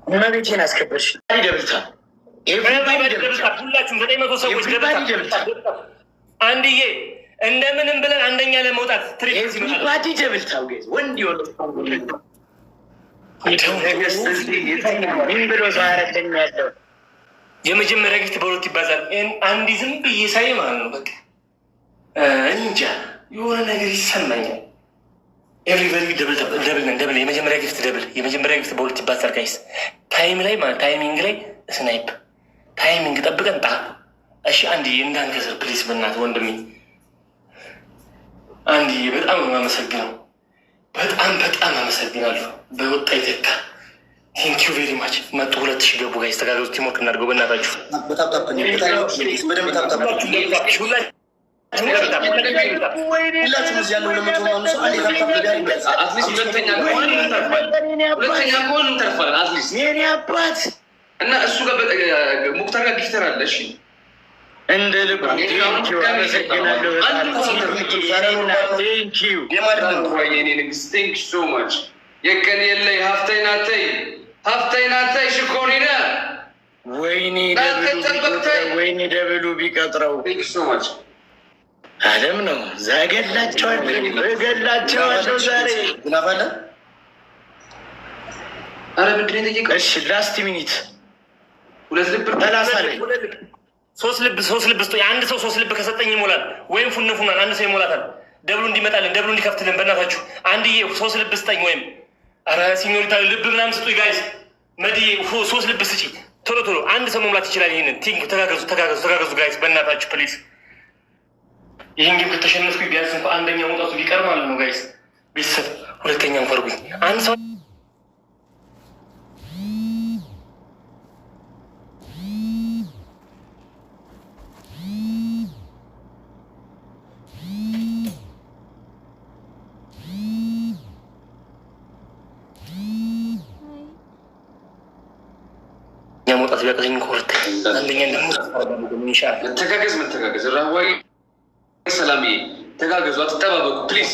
እመቤቴን አስከበርሽ። ደብልታ ሁላችሁም 900 ሰዎች ደብልታ አንድዬ እንደምንም ብለን አንደኛ ለመውጣት ትሪባዲ ደብልታው ወንድ ብሎ ሰረደኝ ያለው የመጀመሪያ ጊፍት በሁለት ይባዛል። አንዲ ዝም ብዬ ሳይ ማለት ነው በቃ እንጃ የሆነ ነገር ይሰማኛል። ኤቭሪበዲ ደብል የመጀመሪያ ጊፍት ደብል የመጀመሪያ ጊፍት በሁለት ይባዛል። ጋይስ ታይም ላይ ማለት ታይሚንግ ላይ ስናይፕ ታይሚንግ ጠብቀን ጣ እሺ። አንድዬ እንዳንከስር ፕሊስ በእናትህ ወንድሜ አንድዬ በጣም ነው የማመሰግነው። በጣም አመሰግናለሁ። በወጣ ይተካ ቴንኪዩ ቬሪ ማች። መጡ 2000 ገቡ። ጋይስ ተጋገዙ። ቲሞርክ እናድርገው በእናታችሁ። የኔ አባት እና እሱ ጋር ሙክታር ጋር ጊፍተር አለ። እሺ እንደ ልብ የቀን የለ ሀፍተይናተይ ሽኮሪነ ወይኔ ደብሉ ቢቀጥረው አለም ነው እገላቸዋለሁ ዛሬ ናባለ። አረ ምንድን ነው? እሺ ላስት ሚኒት 2 ልብ 30 ላይ 3 ልብ አንድ ሰው 3 ልብ ከሰጠኝ ይሞላል፣ ወይም ፉንፉናል አንድ ሰው ይሞላታል። ደብሉ እንዲመጣልን ደብሉ እንዲከፍትልን በእናታችሁ አንድዬ 3 ልብ ስጠኝ። ወይም አረ ሲኞሪታ ልብ ምናምን ስጡኝ ጋይስ። መድዬ 3 ልብ ስጪ ቶሎ አንድ ሰው መሙላት ይችላል። ይህንን ቲንክ ተጋገዙ ጋይስ በእናታችሁ ፕሊዝ። ይህን ግን ከተሸነፍኩኝ ቢያንስ አንደኛ መውጣቱ ቢቀር ማለት ነው ጋይስ። ቤተሰብ ሁለተኛ እንኳርጉኝ አንድ ሰው መውጣት ቢያቀኝ ኮርት አንደኛ ደግሞ መተጋገዝ ራዋይ ሰላምዬ ተጋገዙ። አትጠባበቁ ፕሊዝ፣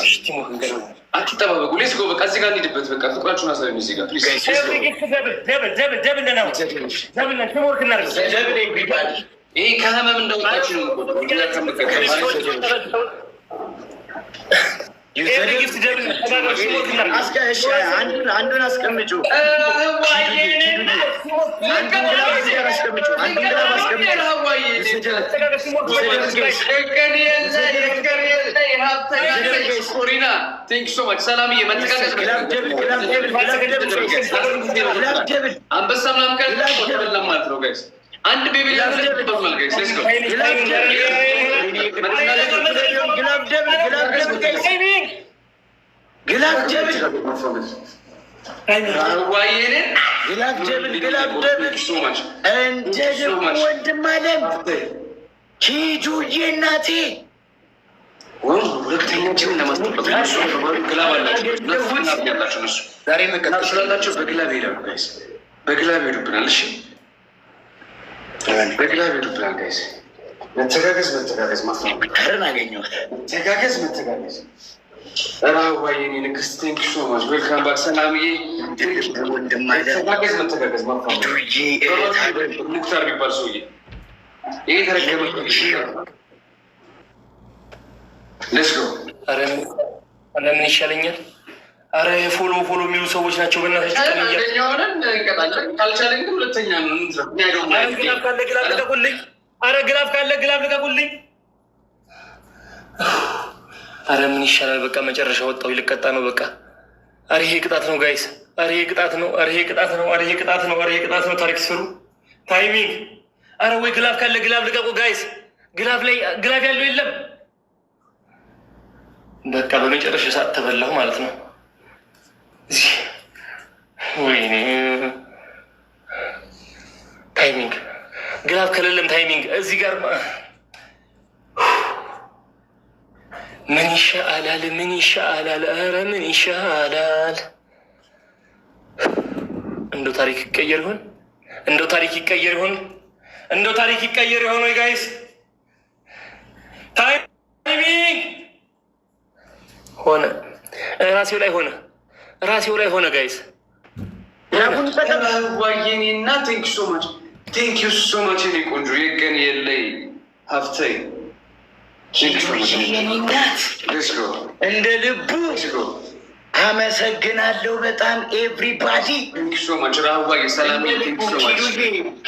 አትጠባበቁ። ሌስ ጎ በቃ እዚህ ጋር እንሂድበት። በቃ ፍቅራችሁን አሳዩ እዚህ ጋር ፕሊዝ። ይሄ ከህመም እንደወጣችሁ ነው። አንዱን አስቀምጩ። አንበሳ ምናምን ከበላም ማለት ነው ጋይስ። አንድ ቤቢ ወንድማለም ሂጁዬ እናቴ ሁለተኛችን ለማስጠበቅ ዛሬ መቀጠል ስላላቸው በግላብ ሄዳሉ ጋይስ። በግላብ ሄዱብናል። እሺ በግላብ ሄዱብናል ጋይስ። መተጋገዝ ማፍረን አገኘሁት። ተጋገዝ መተጋገዝ ራዋይኔ ንግስት ቴንክ ሶ ማች ዌልካም ባክ። ሰላምዬ ተጋገዝ መተጋገዝ ማፍረን ሙክታር የሚባል ሰውዬ ይሄ ተረገመ። ሌትስ ጎ። አረ ምን ይሻለኛል? አረ ፎሎ የሚሉ ሰዎች ናቸው። በእናታችሁ ሆነን እንቀጣለን። ካልቻለን ግን ሁለተኛ ነው። ግላፍ ካለ ግላፍ ልቀቁልኝ። አረ ግላፍ ካለ ግላፍ ልቀቁልኝ። አረ ምን ይሻላል? በቃ መጨረሻ ወጣው። ልቀጣ ነው በቃ። አረ ይሄ ቅጣት ነው ጋይስ። አረ ይሄ ቅጣት ነው። ታሪክ ስሩ። ታይሚንግ። አረ ወይ ግላፍ ካለ ግላፍ ልቀቁ ጋይስ። ግላፍ ላይ ግላፍ ያለው የለም። በቃ በመጨረሻ ሰዓት ተበላሁ ማለት ነው። ወይኔ ታይሚንግ። ግላፍ ከሌለም ታይሚንግ እዚህ ጋር ምን ይሻላል? ኧረ ምን ይሻላል? እንደው ታሪክ ይቀየር ይሆን? እንደው ታሪክ ይቀየር ይሆን ወይ ጋይስ? ታይሚንግ ሆነ። ራሴው ላይ ሆነ ጋይስ። ዋየኔና ቴንክ ዩ ሶ ማች ኔ ቆንጆ የቀን የለይ ሀፍተይ እንደ ልቡ አመሰግናለሁ በጣም ኤቭሪባዲ።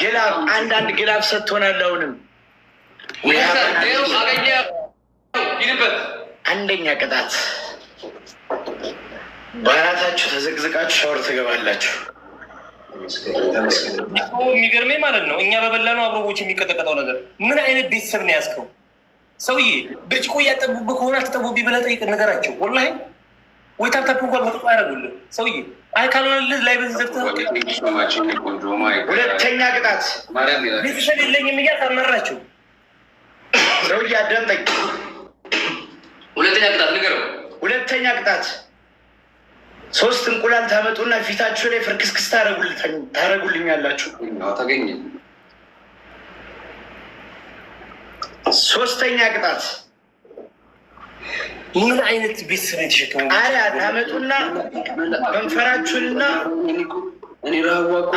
ግላብ አንዳንድ ግላብ ሰጥቶናል። አሁንም አንደኛ ቅጣት በአራታችሁ ተዘቅዝቃችሁ ሻወር ትገባላችሁ። የሚገርመኝ ማለት ነው እኛ በበላነው አብሮቦች የሚቀጠቀጠው ነገር ምን አይነት ቤተሰብ ነው ያዝከው? ሰውዬ ብርጭቆ እያጠቡብህ ከሆነ አትጠቡብኝ ብለህ ጠይቅ ነገራቸው። ወላሂ ወይ ታፕታፕ እንኳን መጥጦ አያደርጉልህ ሰውዬ። አይ ካልሆነልህ ላይ በዚህ ዘግተህ ሁለተኛ ቅጣት ቤተሰብ የለኝም እያልክ አመራቸው። ሰውዬ አዳምጠኝ። ሁለተኛ ቅጣት ንገረው። ሁለተኛ ቅጣት 3 እንቁላል ታመጡና ፊታችሁ ላይ ፍርክስክስ ታረጉልኛላችሁ። ተገኘ። ሶስተኛ ቅጣት ምን አይነት ቤተሰብ የተሸከሙ አሪያ ታመጡና ከንፈራችሁንና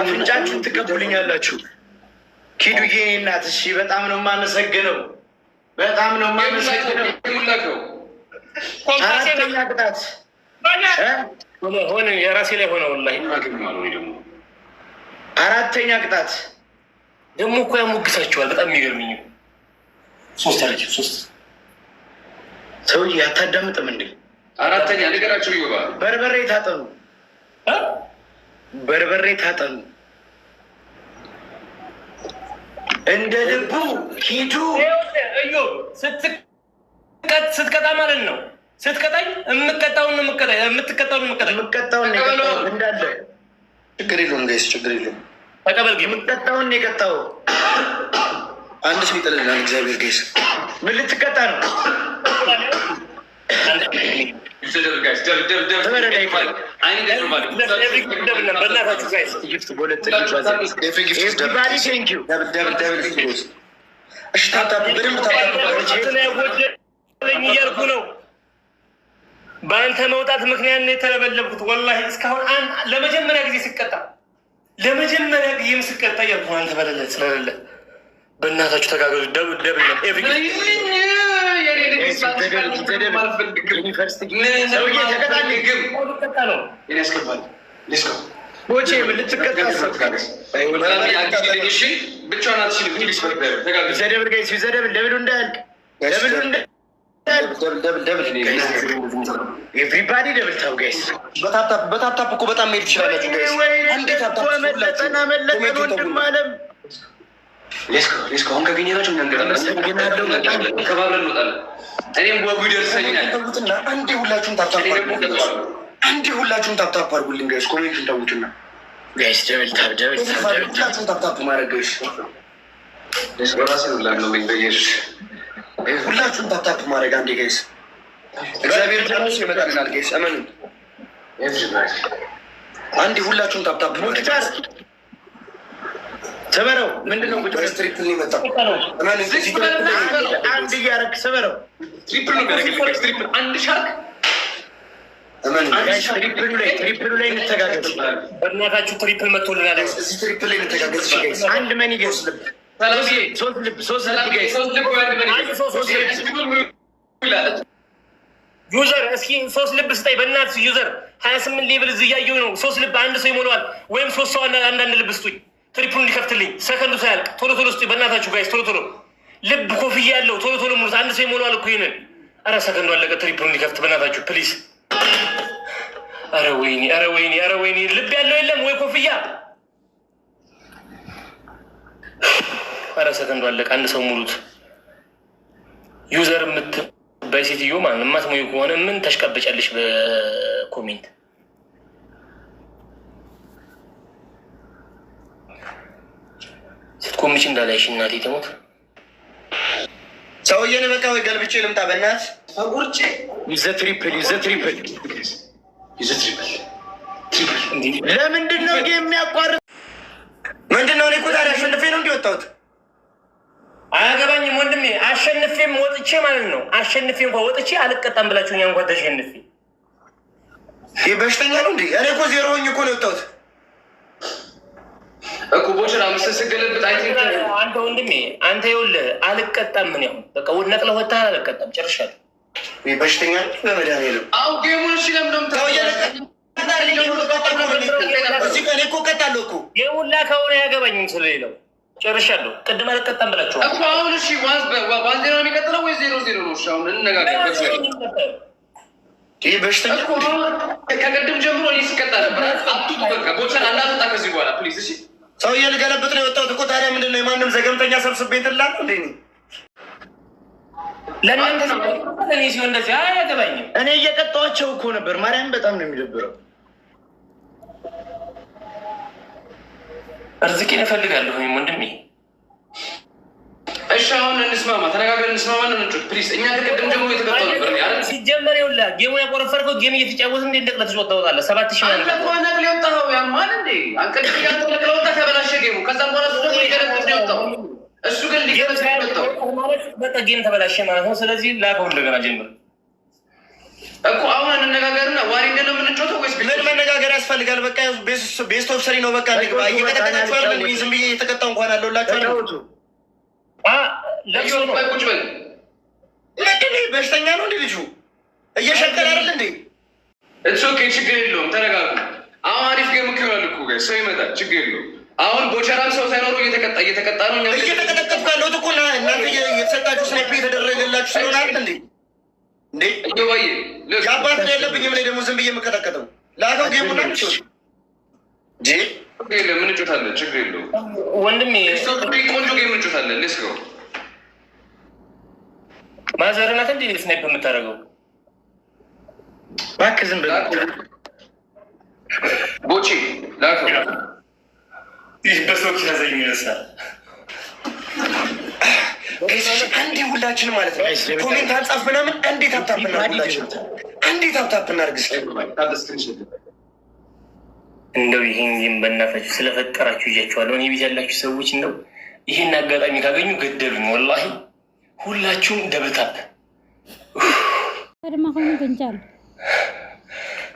አፍንጫችሁን ትቀቡልኛላችሁ። ኪዱዬ እናት እሺ፣ በጣም ነው የማመሰግነው፣ በጣም ነው የማመሰግነው። አራተኛ ቅጣት ሆነ የራሴ ላይ ሆነ ወላሂ። አራተኛ ቅጣት ደግሞ እኮ ያሞግሳችኋል። በጣም የሚገርምኝ 3 ሰውዬ አታዳምጥም እንዴ? አራተኛ ነገራቸው ይገባ። በርበሬ ታጠኑ፣ በርበሬ ታጠኑ። እንደ ልቡ ሂዱ። እዩ ስትቀጣ ማለት ነው። ስትቀጣኝ የምትቀጣውን እንዳለ ችግር የለውም ጋይስ፣ ችግር የለውም። ተቀበል። የምትቀጣውን የቀጣው አንድ ሰው ይጥልናል። እግዚአብሔር ጋይስ፣ ምን ልትቀጣ ነው? እያልኩ ነው። በአንተ መውጣት ምክንያት ነው የተለበለብኩት። ወላሂ እስካሁን ለመጀመሪያ ጊዜ ስቀጣ እያልኩ አንተ በሌለ ስለሌለ በእናታችሁ ተጋገዙ። ደብል ኤቭሪባዲ ደብል ታው ጋይስ፣ በታፕታፕ እኮ በጣም መሄድ ትችላላችሁ ጋይስ። መለጠና መለጠን ወንድም አለም አሁን ካገኘናቸው ከባብለን እንወጣለን። እኔም ወጉ ይደርሰኛል። አንዴ ሁላችሁም ታፕታፕ አድርጉልኝ ጋይስ። ኮሜንቱን ተውትና ጋይስ ደብል ሁላችሁም ታፕታፕ ማድረግ ጋይስ። ሁላችሁም ታፕታፕ ማድረግ አንዴ ጋይስ። እግዚአብሔር ተራሱ ይመጣልናል ጋይስ፣ እመኑ። አንዴ ሁላችሁም ታፕታፕ ሙክታር ሰበረው። ምንድነው ቁጭ ትሪፕል ይመጣ አንድ እያረክ ሰበረው። ትሪፕል አንድ ሻርክ ትሪፕሉ ላይ እንተጋገዝ። በእናታችሁ ትሪፕል መቶልናል። እዚህ ትሪፕል ላይ እንተጋገዝ ጋይስ። አንድ መኒ ገዝ ሶስት ልብ ዩዘር እስኪ 3 ልብ ስጠኝ በእናትህ ዩዘር። 28 ሌብል እዚህ እያየሁ ነው። 3 ልብ አንድ ሰው ይሞላዋል፣ ወይም 3 ሰው አንዳንድ ልብ ስጡኝ። ትሪፕሉ እንዲከፍትልኝ ሰከንዱ ሳያልቅ ቶሎ ስጡኝ በእናታችሁ ጋይስ። ቶሎ ልብ ኮፍያ ያለው ቶሎ ሙሉት። አንድ ሰው ይሞላዋል እኮ ይሄንን። ኧረ ሰከንዱ አለቀ። ትሪፕሉ እንዲከፍት በእናታችሁ ፕሊዝ። ኧረ ወይኔ ልብ ያለው የለም ወይ ኮፍያ። ኧረ ሰከንዱ አለቀ። አንድ ሰው ሙሉት። ዩዘር የምትባይ ሴትዮ ማለት የማትሞዩ ከሆነ ምን ተሽቀበጫለሽ? በኮሜንት ስትኮምች እንዳላይሽ እናቴ ትሞት። ሰውዬን በቃ ወይ ገልብጬ ልምጣ በእናት አጉርጬ ይዘ ትሪፕል ለምንድን ነው የሚያቋርጥ? ምንድን ነው? እኔ እኮ ታዲያ አሸንፌ ነው እንዲወጣሁት። አያገባኝም ወንድሜ። አሸንፌም ወጥቼ ማለት ነው። አሸንፌ እንኳ ወጥቼ አልቀጣም ብላችሁኛ እንኳን ተሸንፌ። ይህ በሽተኛ ነው እንዴ? እኔ እኮ 0 ሆኜ እኮ ነው የወጣሁት። እኮ ቦቸራ ስገለብጥ አንተ ወንድሜ አንተ ይኸውልህ አልቀጣም። ምን ያሁን በቃ ነቅለህ ወጥተህ አልቀጣም። ጨርሻለሁ። በሽተኛ በመድኃኒዓለም አሁ ጌሙን እሺ ለምደም እኮ ቀጣለሁ እኮ የሁላ ከሆነ ያገባኝም ስለሌለው ጨርሻለሁ። ቅድም አልቀጣም ብላችሁ እኮ አሁን እሺ ዋን ዜሮ የሚቀጥለው ወይ 0-0 ነው? እሺ አሁን እንነጋገር። ይህ በሽተኛ ከቅድም ጀምሮ እኔ ስቀጣ ነበር። አቱት በቃ ቦቸራ እንዳትወጣ ከዚህ በኋላ ፕሊዝ። እሺ ሰውዬ ልገለብጥ ነው የወጣሁት እኮ። ታዲያ ምንድን ነው የማንም ዘገምተኛ ሰብስቤ ትላለህ እንዴ? ለእናንተ ሲሆን እንደዚህ አያገባኝም። እኔ እየቀጣኋቸው እኮ ነበር። ማርያም በጣም ነው የሚደብረው። እርዝቄን እፈልጋለሁ ወንድሜ። እሺ አሁን እንስማማ፣ ተነጋገር፣ እንስማማ ነው እንጩት ፕሊዝ። እኛ ከቅድም ጀምሮ የተቀጣው ነበር ያለ ሲጀመር ይኸውልህ ጌሙን ያቆረፈርከው ጌም እየተጫወት እንዴ እንደቅለት ትወጣለህ። 7000 ማለት ነው። አንተ ነቅል የወጣኸው ያማል እንዴ? አንቀል ያንተ ነቅል ወጣ ተበላሸ ጌሙ። ከዛም በኋላ እሱ ደግሞ ሊገለብጥ ነው የወጣው። እሱ ግን ሊገለብጥ ነው የወጣው ማለት በቃ ጌም ተበላሸ ማለት ነው። ስለዚህ ላከው እንደገና ጀምር እኮ። አሁን እንነጋገርና ዋሪ እንደነው የምንጮተው ወይስ ምን መነጋገር ያስፈልጋል? በቃ ቤስት ኦፍ ሰሪ ነው። በቃ ንግባ። እየተቀጠቀጣችሁ አይደል? ዝም ብዬ እየተቀጣሁ እንኳን አለሁላችሁ አይደል? ለቅሶ ነው። ቁጭ በል። በሽተኛ ነው እንዴ ልጁ? እየሸቀለ አይደል እንዴ? እሱ ኦኬ፣ ችግር የለውም። ተረጋጉ። አሁን አሪፍ ጌም ይሆናል እኮ ጋር ሰው ይመጣል። ችግር የለውም። አሁን ቦቸራም ሰው ሳይኖረው እየተቀጣ ነው። እኛ እየተቀጠቀጥኩ ያለሁት እኮ እናንተ የተሰጣችሁ ስናይፕ የተደረገላችሁ ስለሆነ አይደል እንዴ? እንዴ እየባየ የአባት ነው ያለብኝ። ምን ደግሞ ዝም ብዬ የምቀጠቀጠው ላከው ጌሙና ምን እንጮታለን? ችግር የለውም ወንድሜ። ቆንጆ ጌም እንጮታለን። ሌስ ገው ማዘር ናት እንዴ ስናይፕ የምታደርገው? እባክህ ዝም ብለህ ቦቼ ላከው። ይህ በሰዎች ያዘኝ ይመስላል። አንዴ ሁላችን ማለት ነው ኮሜንት አንጻፍ ምናምን እንዴት አብታብና ሁላችን እንዴት አብታብና አርግስ እንደው ይህን በእናታችሁ ስለፈጠራችሁ ይዣችኋለሁ። እኔ ቤት ያላችሁ ሰዎች እንደው ይህን አጋጣሚ ካገኙ ገደሉኝ። ወላሂ ሁላችሁም ደብታብ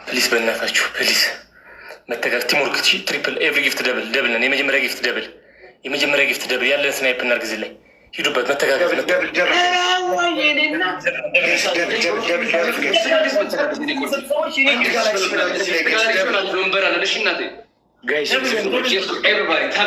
ፕሊስ፣ በእናታችሁ ፕሊስ መተጋር ቲሞርክ ትሪፕል ኤቭሪ ጊፍት ደብል ደብል ነን። የመጀመሪያ ጊፍት ደብል ያለን ስናይፕ እናርግዝ ላይ ሂዱበት። መተጋገዝ Everybody,